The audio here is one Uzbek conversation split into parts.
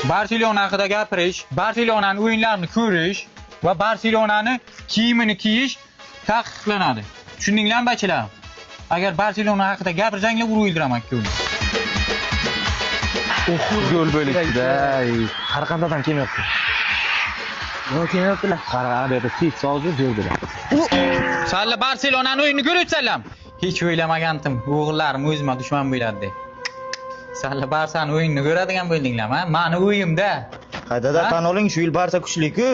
Barselona haqida gapirish, Barselonaning o'yinlarini ko'rish va Barselonani kiyimini kiyish taqiqlanadi. Tushundinglarmi bachilar? Agar Barselona haqida gapirsanglar urib o'ldiraman ko'nglim. Yo'l bo'lishida har qanday odam kelmayapti. Nima kelmayaptilar? Qarag'ana bu yerda tek sozib jo'rdilar. Salla Barselonaning o'yinini ko'ribsanlar? Hech o'ylamagandim, o'g'illarim o'zimga dushman bo'ladi deb. Salla Barsaning o'yinini ko'radigan bo'ldinglarmi? Meni o'yimda. Haydada tan oling, shu yil Barsa kuchli-ku.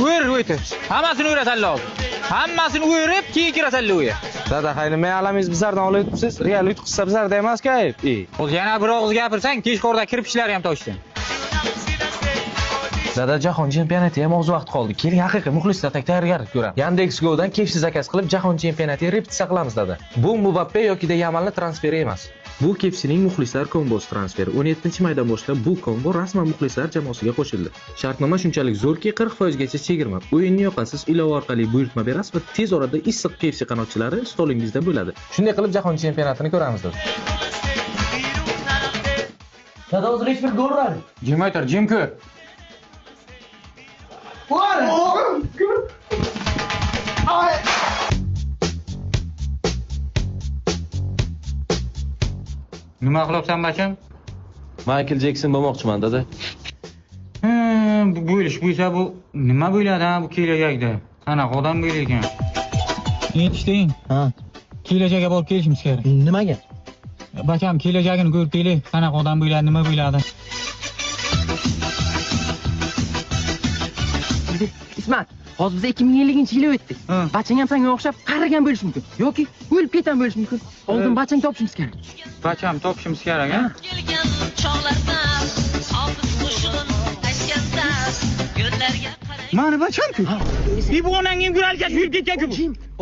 O'ytir. Hammasini o'rasan lozim. Hammasini o'rib, keyin kirasan lo'ya. Dada, qayni men alamingiz bizlardan olyapsiz. Real yutqizsa bizlarda emas-ku ayb. O'zi yana bir og'iz gapirsang, tezkorda kirib ishlari ham toshdi. Dada, jahon chempionatiga ham oz vaqt qoldi. Keling, haqiqiy muxlislar tayyorgarlik ko'ramiz. Yandex.Go'dan kefsiz zakaz qilib jahon chempionatiga repetitsiya qilamiz dada. Bu Mbappe yoki Yamalning transferi emas. Bu Kefsining muxlislar kombosi transferi. 17-maydan boshlab bu kombo rasman muxlislar jamoasiga qo'shildi. Shartnoma shunchalik zo'rki, 40% gacha chegirma. O'yinni yoqasiz, ilova orqali buyurtma berasiz va tez orada issiq Kefsi qanotchilari stolingizda bo'ladi. Shunday qilib jahon chempionatini ko'ramiz dada. Dada, hozir hech bir gol uradi. Jim o'tir, jim ko'r. Nima qilyapsan bacham? Michael Jackson bo'lmoqchiman dada. Bu bo'lish bo'lsa bu nima bo'ladi bu kelajakda? Qanaqa odam bo'lar ekan? Yetishding? Ha. Kelajakka borib kelishimiz kerak. Nimaga? Bacham kelajagini ko'rib keling, qanaqa odam bo'ladi, nima bo'ladi? Ismat, hozir biz 2050-yil o'tdik. Bachang ham senga o'xshab qarigan bo'lishi mumkin yoki o'lib ketgan bo'lishi mumkin. Oldin bachang topishimiz kerak. Bacham topishimiz kerak, ha? Mana bacham-ku. Bu onangim guralkash yurib ketgan-ku.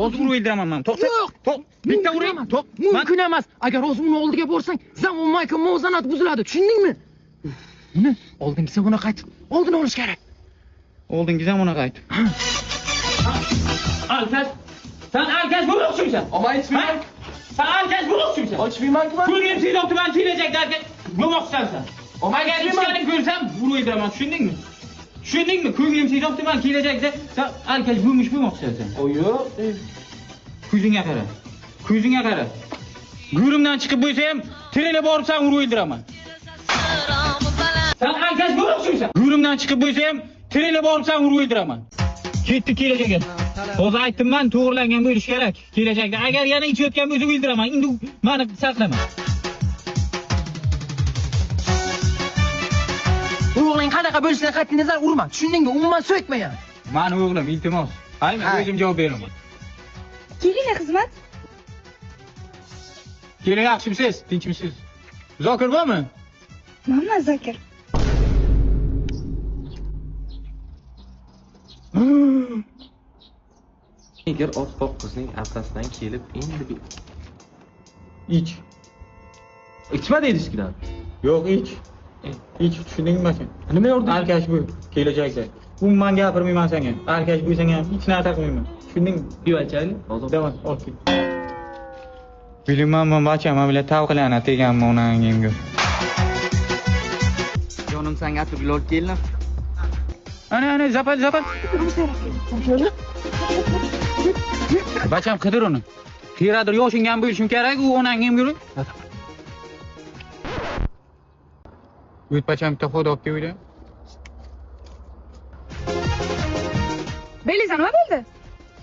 Hozir urib o'ldiraman men. To'xta. To'q. Bitta urayman. To'q. Mumkin emas. Agar o'zing uni oldiga borsang, zamon Michael muvozanat buziladi. Tushundingmi? Uni oldingi zamona qaytib, oldin olish kerak. Oldingi zamona qaytib. Alkash. Sen alkash bo'lmoqchimisan? Ama aytmayman. Sen alkash bo'lmoqchimisan? Aytmayman-ku. Ko'rgim sezib tuman kelajakda alkash bo'lmoqchisan. Agar ichganing ko'rsam, urib o'ldiraman. Tushundingmi? Tushundingmi? Ko'nglim sezib tuman kelajakda sen alkash bo'lmoqchisan. Yo'q. Ko'zingga qara. Ko'zingga qara. Go'rimdan chiqib bo'lsa ham, tirilib borib sen urib o'ldiraman. Sen alkash bo'lmoqchimisan? Go'rimdan chiqib bo'lsa ham, tirilib borib sen urib o'ldiraman. Ketdi kelajakka. Hozir aytdim-man, to'g'rilangan bo'lish kerak. Kelajakda agar yana ichayotgan bo'lsa o'ldiraman. Endi meni saqlama. O'g'ling qanaqa bo'lishidan qat'iy nazar urma. Tushundingmi? Umuman so'kma yana. Mani o'g'lim, iltimos. Men o'zim javob beraman. Keling, xizmat. Keling, yaxshimisiz? Tinchmisiz? Zokir bormi? Mana Zokir. Agar oppoq qizning aftasidan kelib endi Ich. ichma deydi-kidan. Yo'q, ich. Ich, tushundingmi bacham? Nima yordi? Alkash bu kelajakda. Umuman gapirmayman senga. Alkash bo'lsang ham hech narsa qilmayman. Tushundingmi? Piyochayli. Hozir Davom, olib ket. Bilmayman bacham, men bilan tavqilana teganman onangimga. Jonim senga atib olib keldim. Ana, zapal. Bacham qidir uni. Qiyradir yoshingam bo'lishim kerak, u onangim yurib. O't bacham bitta xo'da olib keldi. Beliza nima bo'ldi?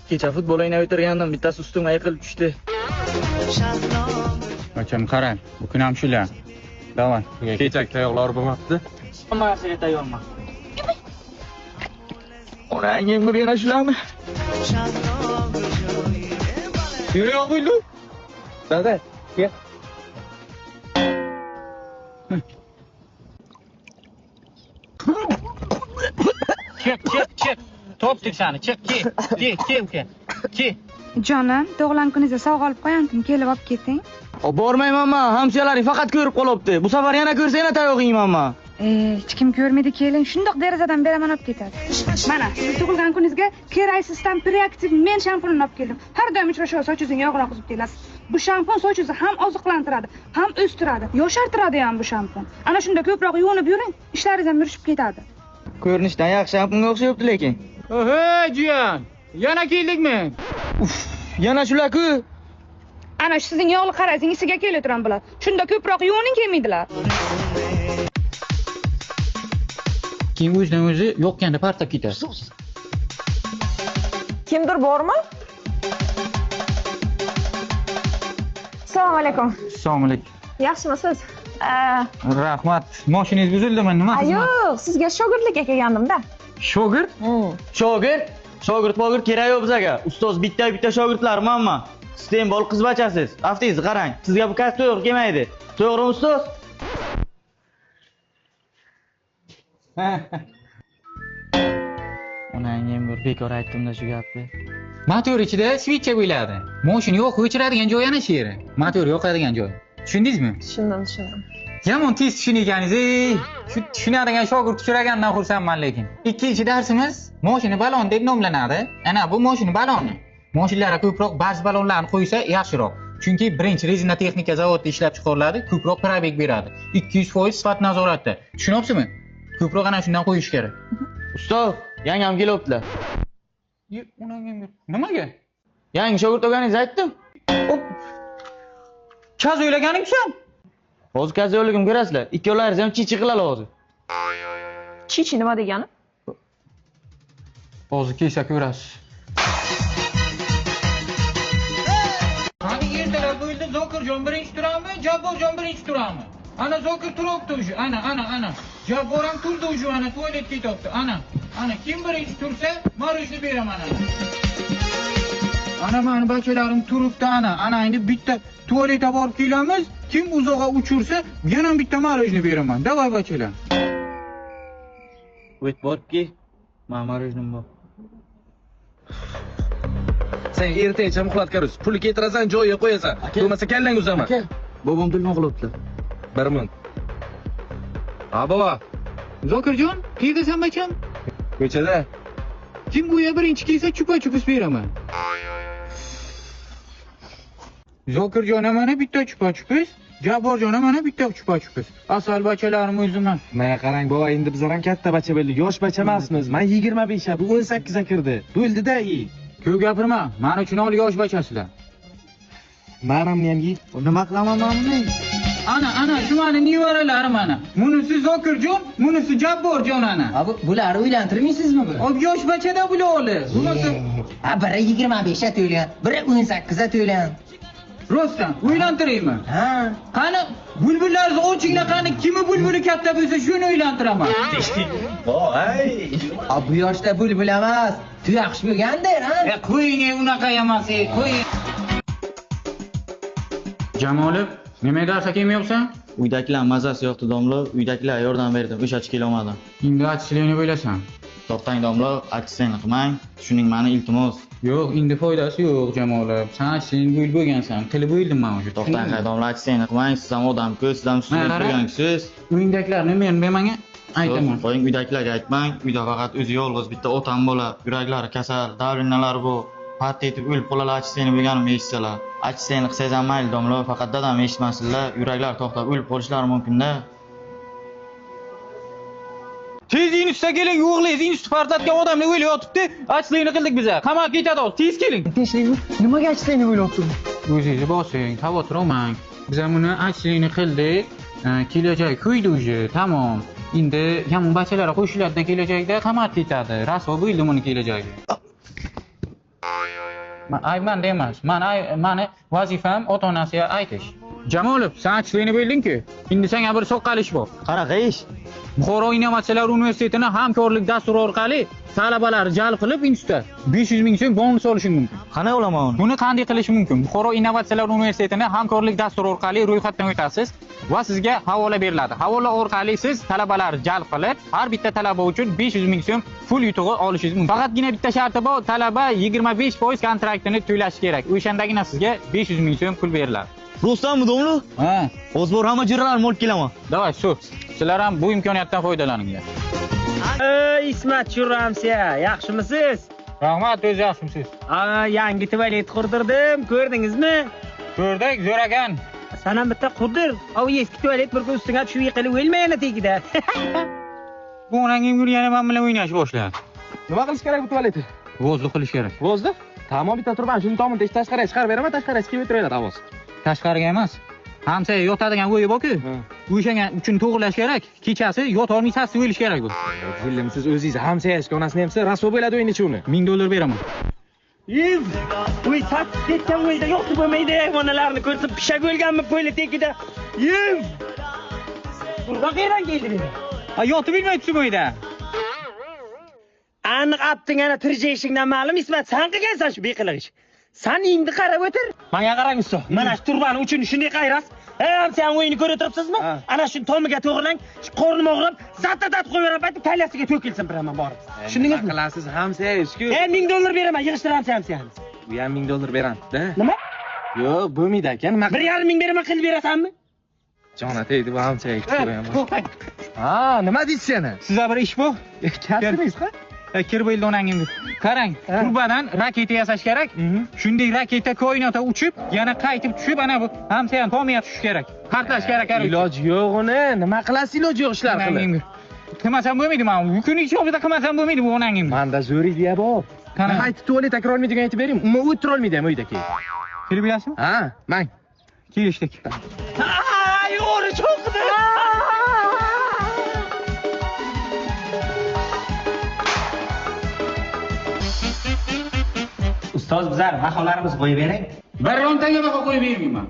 Kecha futbol o'ynab o'tirgandim, bittasi ustimga yiqilib tushdi. Bacham qarang, bu kun ham shular. Davay. kechak tayoqlar bo'lmabdi. Hammasiga tayyorman. Onangim bir yana shularmi? Yo'q bo'ldi. Dada, kel. Chek. Topdik seni. Chek, ke. Jonim, tug'ilgan kuningizda sovg'a olib qo'ygandim, kelib olib keting. Bormayman men, hamshiralar faqat ko'rib qolyapti. Bu safar yana ko'rsa yana tayoq yeyman. Hech kim ko'rmaydi, keling, shundoq derazadan beraman olib ketadi. Mana, siz tug'ilgan kuningizga keraysizdan preaktiv men shampunini olib keldim. Har doim uchrashuv sochingizni yog'roq qilib kelasiz. Bu shampun sochuzni ham oziqlantiradi, ham o'stiradi, yoshartiradi ham bu shampun. Ana shunda ko'proq yuvinib yuring, ishlaringiz ham yurishib ketadi. Ko'rinishdan yaxshi shampunga o'xshayapti lekin. Oho, jiyan. Yana keldikmi? Yana shular-ku. Ana shu sizning yog'li qarangiz isiga kelib turan bular. Shunda ko'proq yuvining kelmaydilar. Kim o'zidan o'zi yo'qqanda partlab ketadi. Kimdir bormi? Assalomu alaykum. Assalomu alaykum. Yaxshimisiz? Rahmat. Mashinangiz buzildimi? Nima xizmat? Yo'q, sizga shogirdlikka kelgandim-da. Shogird? Shogird kerak yo'q bizga. Ustoz bitta shogirdlar manman. Siz bol qiz bachasiz. Aftingizni qarang. Sizga bu kasb to'g'ri kelmaydi. To'g'rimi ustoz? Onangga bir bekor aytdim-da shu gapni. Motor ichida switcha bo'ladi. Mashina yo'q, o'chiradigan joy ana shu yeri. Motor yoqadigan joy. Tushundingizmi? Tushundim. Yomon tez tushunganingiz, shu tushunadigan shogird uchragandan xursandman lekin. Ikkinchi darsimiz mashina balon deb nomlanadi. Ana bu mashina baloni. Mashinalarga ko'proq bars balonlarni qo'ysa yaxshiroq. Chunki birinchi rezina texnika zavodida ishlab chiqariladi, ko'proq probeg beradi. 200% sifat nazoratda. Tushunyapsizmi? Ko'proq ana shundan qo'yish kerak. Ustoz, yangam kelyaptilar. Nimaga? Yangi shogird olganingizni aytdim. Kaz o'ylaganing-san? Hozir kazoligim ko'rasizlar. Ikkovlaringiz ham chichi qiladi hozir. Chichi nima degani? Hozir kelsa ko'rasiz. Qani ertalab bo'ldi, Zokirjon birinchi turami, Jabborjon birinchi turami? Ana Zokir turibdi o'sha, ana. Jabbor ham turdi o'sha, ana tualet ketyapti. Ana kim birinchi tursa, marojni beraman ana. Ana meni bachalarim turibdi ana endi bitta tualetga borib kelamiz. Kim uzoqqa uchursa, yana bitta marojni beraman. Davay bachalar. O't boribki, men marojnim bor. Sen ertaga muxlatga rus. Pul ketirasan, joyiga qo'yasan. Bo'lmasa kallang uzaman. Bobom tilma qilibdi. 1000. Ha baba, Zokirjon, qayerdasan bacham? ko'chada. Kim bu yer birinchi kelsa chupa-chupus beraman. Zokirjon mana bitta chupa-chupus, Jabborjon mana bitta chupa-chupus. Asal bachalarim o'ziman. Mana qarang baba, endi bizlar ham katta bacha bo'ldik. Yosh bacha emasmiz. Men 25 ga, bu 18 ga kirdi. Bo'ldi-da. Ko'p gapirma, men uchun ol yosh bachasizlar. Maramni ham yey. Nima qilaman men buni? Ana shu meni nevaralarim ana. Bunisi Zokirjon, bunisi Jabborjon ana. Bularni uylantirmaysizmi bu? Ob yosh bachada bular. Bunisi Biri 25 ga to'ygan, biri 18 ga to'ygan. Rostdan uylantiraymi? Ha. Qani bulbullarni ochinglar qani kimi bulbuli katta bo'lsa shuni uylantiraman. Bu yoshda bulbul emas, tuyaqush bo'lgandir, ha? Qo'ying, unaqa emas, qo'ying. Jamolov, nima darsa kelmayapsan? Uydagilar mazasi yo'qdi domla, uydagilar yordam berdi, o'shachi kelolmadim. Endi achchilikni bo'lasan. To'xtang domla, achchilikni qilmang, tushuning meni iltimos. Yo'q, endi foydasi yo'q, Jamolov. Sen achchilikni bo'lib bo'lgansan, qilib bo'ldim men o'sha. To'xtang domla, achchilikni qilmang, siz ham odam-ku, siz ham ustida turgansizsiz. Uyingdagilarni men menga aytaman. Qo'ying, uydagilarga aytmang, uyda faqat o'zi yolg'iz bitta otam bola, yuraklari kasal, davlinalar bu. Patta etib o'lib qolalar achchilikni bo'lganimni eshitsalar. Achchilikni qilsangiz ham mayli domla, faqat dadam eshitmasinlar, yuraklar to'xtab o'lib qolishlari mumkin-da. Tez institutga keling, o'g'lingiz institut partlatgan odamni o'ylab yotibdi. Achchilikni qildik biz. Qamalib ketadi hozir. Tez keling. Tinchlikmi? Nimaga achchilikni o'ylayapsiz? O'zingizni bosing, xavotir olmang. Biz ham uni achchilikni qildik. Kelajak kuydi o'zi, tamom. Endi yomon bachalar qo'shiladi kelajakda qamalib ketadi. Rasvo bo'ldi uni kelajagi. Ayman emas. Mani vazifam ota-onasiga aytish. Jamolov, sen achchilikni bilding-ku. Endi senga bir soqqalish bor. Qanaqa ish? Buxoro Innovatsiyalar universitetining hamkorlik dasturi orqali talabalar jalb qilib institutda 500 ming so'm bonus olish mumkin. Qanday olaman uni? Buni qanday qilish mumkin? Buxoro Innovatsiyalar universitetining hamkorlik dasturi orqali ro'yxatdan o'tasiz va sizga havola beriladi. Havola orqali siz talabalar jalb qilib, har bitta talaba uchun 500 ming so'm pul yutug'i olishingiz mumkin. Faqatgina bitta sharti bor, talaba 25% kontraktini to'lashi kerak. O'shandagina sizga 500 ming so'm pul beriladi. Rostami domla? Ha. O'zbor hamma jiralarimni olib kelaman. Davay, shu. Sizlar ham bu imkoniyatdan foydalaninglar. Ismat Churramsiya, yaxshimisiz? Rahmat, o'z yaxshimisiz. Yangi tualet qurdirdim, ko'rdingizmi? Ko'rdik, zo'ragan. Sana bitta qurdir. Av eski tualet bir ustiga tushib yiqilib o'lmayana tegida. Bu onangim yurgani men bilan o'ynash boshladi. Nima qilish kerak bu tualetni? Vozli qilish kerak. Vozda? Tamom, bitta turman, shuni tomon tashqariga chiqarib beraman, tashqariga chiqib o'tiraveradi ovoz. Tashqariga emas. Hamsa yotadigan o'yi bor-ku. O'shanga uchun to'g'rilash kerak. Kechasi yotolmay sassiq o'lish kerak bu. Zillim, siz o'zingiz hamsa yashga onasini hamsa raso bo'ladi o'yinchi uni. $1000 beraman. Yiv! Uy sat ketgan o'yda yo'q bo'lmaydi hayvonlarni ko'rsam pishak o'lganmi po'yla tegida. Yiv! Burga qeran keldi meni. Ha, yotib bilmaydi shu o'yda. Aniq apting ana tirjayishingdan ma'lum Ismat, sen qilgansan shu beqiliq ish. Sen endi qarab o'tir. Menga qarang usta. Mana shu turbani uchun shunday qayrasiz. Sen o'yinni ko'rib turibsizmi? Ana shu tomiga to'g'rilang, qornim og'rib, zattatat qo'yaverib, aytib kalyasiga to'kilsin biraman borib. Tushundingizmi? Qilasiz hamsa yashku. $1000 beraman, yig'ishtiram hamsani. Bu ham $1000 beradi-da. Nima? Yo'q, bo'lmaydi ekan. Nima 1,5 beraman, qilib berasanmi? Jona tegdi bu hamsa yashku. Ha, nima deysiz yana? Sizga bir ish bu. Kattimiz-ku? Kirib eldi onangim. Qarang, turbadan raketa yasash kerak. Shunday raketa koinotga uchib, yana qaytib tushib, ana bu hamsa ham tomiga tushish kerak. Partlash kerak. Iloji yo'q uni. Nima qilasiz iloji yo'q ishlar qilib. Qilmasam bo'lmaydi men. Bu kuni ichimizda qilmasam bo'lmaydi bu onangim. Menda zo'r idea bor. Qani? Qaytib tualetga kira olmaydigan aytib beraymi? Umuman o'tira olmaydi ham uyda keyin. Kirib bilasizmi? Ha, mang. Kelishdik. Ay, o'ri cho'qdi. Ustoz bizlar baholarimizni qo'yib bering. Birontanga baho qo'yib bermayman.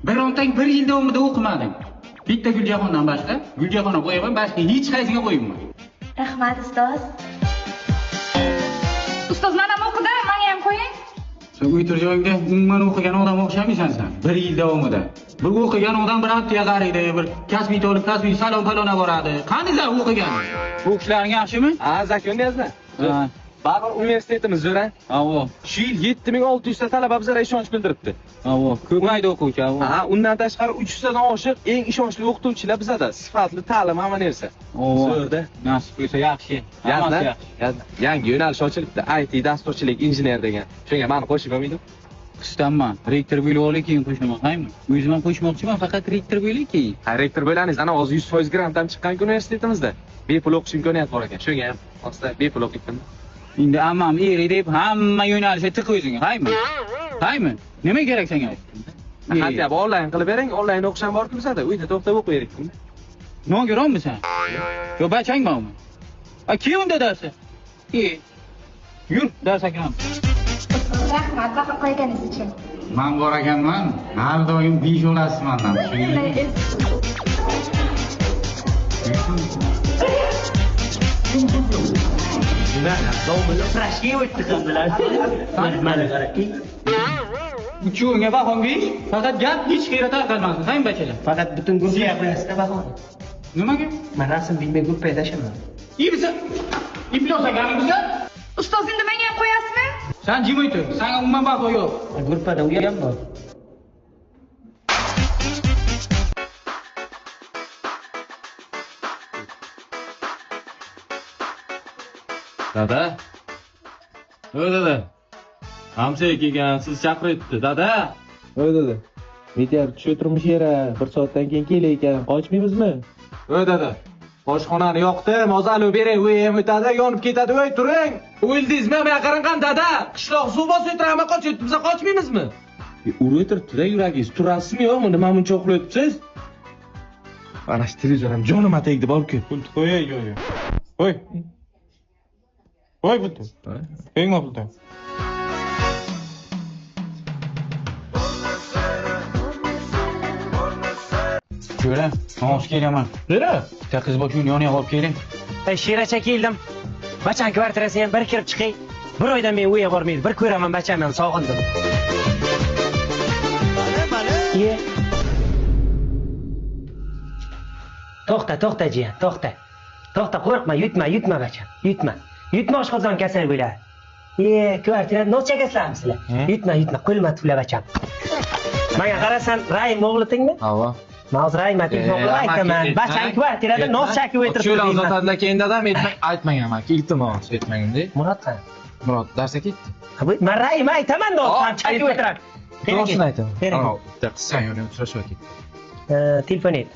Birontang 1 yil davomida o'qimading. Bitta Guljaxondan boshqa, Guljaxonni qo'yaman, boshqa hech qaysiga qo'ymayman. Rahmat ustoz. Ustoz mana o'qida, menga ham qo'ying. Sen o'tir joyingda umuman o'qigan odam o'xshamaysan sen. 1 yil davomida. Bir o'qigan odam bir haftaga qaraydi, bir kasbiy to'lib, kasbiy salon palona boradi. Qani sen o'qigan? O'qishlaring yaxshimi? Ha, zakonniyazda. Baribir universitetimiz zo'r-a? Avo. Shu yil 7600 ta talaba bizlarga ishonch bildiribdi. Avo, ko'paydi o'quvchi, avo. Ha, undan tashqari 300 tadan oshiq eng ishonchli o'qituvchilar bizada. Sifatli ta'lim hamma narsa. Zo'rda. Nasib bo'lsa yaxshi. Yozda yangi yo'nalish ochilibdi. IT, dasturchilik, injener degan. Shunga meni qo'shib bo'lmaydi? Qistamman. Rektor bo'lib olay keyin qo'shaman, qaymi? O'zim ham qo'shmoqchiman, faqat rektor bo'lay keyin. Ha, rektor bo'laningiz, ana hozir 100% grant ham chiqqan-ku universitetimizda. Bepul o'qish imkoniyati bor ekan. Shunga ham hozir bepul o'qiyman. Endi ammam eri deb hamma yo'nalishga tiq o'zingga, qaymi? Qaymi? Nima kerak senga? Hatto onlayn qilib bering, onlayn o'qish ham bor-ku bizada. Uyda to'xtab o'qiydik. Nogironmi sen? Yo, bachang bormi? Kim unda darsi? Yur, darsga kiram. Rahmat baho qo'yganingiz uchun. Men bor ekanman, har doim besh olasiz mendan. Frashga o'tdi qizlar. Mana qaraki. Uchunga bahom besh, faqat gap hech qayerga tarqalmasin, qaymi bachalar? Faqat butun guruhga qo'yasizda baho. Nimaga? Men rasm bilmay guruh paydashaman. Ibsa. Iblosaganimiz biza? Ustoz endi menga ham qo'yasizmi? Sen jim o'tir. Senga umuman baho yo'q. Guruhda u ham bor. Dada. Voy dada. Hamsa kelgan, siz chaqiryapti, dada. Voy dada. Meteor tushib turmish yera, 1 soatdan keyin kelar ekan. Qochmaymizmi? Voy dada. Oshxonani yoqdim, ozalib bering, uy ham o'tadi, yonib ketadi, voy turing. O'ldingizmi? Men qarang dada. Qishloq suv bosib o'tiramiz, qochyapti, biz qochmaymizmi? Urib o'tiribdi-da yuragingiz. Turasizmi yo'qmi? Nima buncha uxlayapsiz? Mana shu televizor ham jonimga tegdi, borku. Pulni qo'yay, yo'q. Qo'y. Qo'y pulni. Qo'yma pulni. Ko'ra, nomus kelaman. Nera? Bitta qiz boshini yoniga olib keling. Shiracha keldim. Bachang kvartirasiga ham bir kirib chiqay. Bir oydan men uyga bormaydi. Bir ko'raman bachamni, sog'indim. Ye. To'xta jiyan, to'xta. To'xta, qo'rqma, yutma bacham. Yutma oshqozon kasal bo'ladi. Kvartirani nochagaysizlarmi sizlar? Yutma, qo'lma tufla bacham. Menga qarasan, Raim o'g'litingmi? Ava. Men hozir Raimating o'g'li aytaman. Bachang kvartirada nos chakib o'tiribdi. Cho'la uzatadilar keyin dadam aytmang ama, iltimos aytmang-da. Murod qani? Murod darsga ketdi. Men Raim aytaman, nos chakib o'tiradi. To'g'risini aytaman. Kerak. Ana, bitta qizcha yana uchrashib ketdi. Telefon et.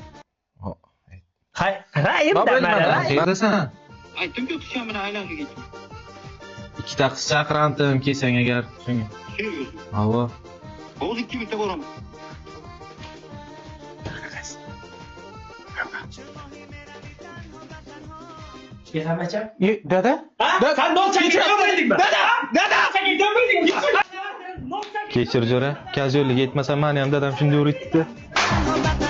Hop. Rayim da mana. Qayerdasan? Aytdim-ku, qizcha bilan aylanib ketdim. Ikkita qiz chaqirandim, kelsang agar shunga. Allo. Hozir 2 minutda boraman. Keramacham. Dada? Sen nolchaga dönmedingmi? Dada! Sen dönmedingmi? Kechir jo'ra, kaz yo'liga yetmasam meni ham dadam shunday uribdi.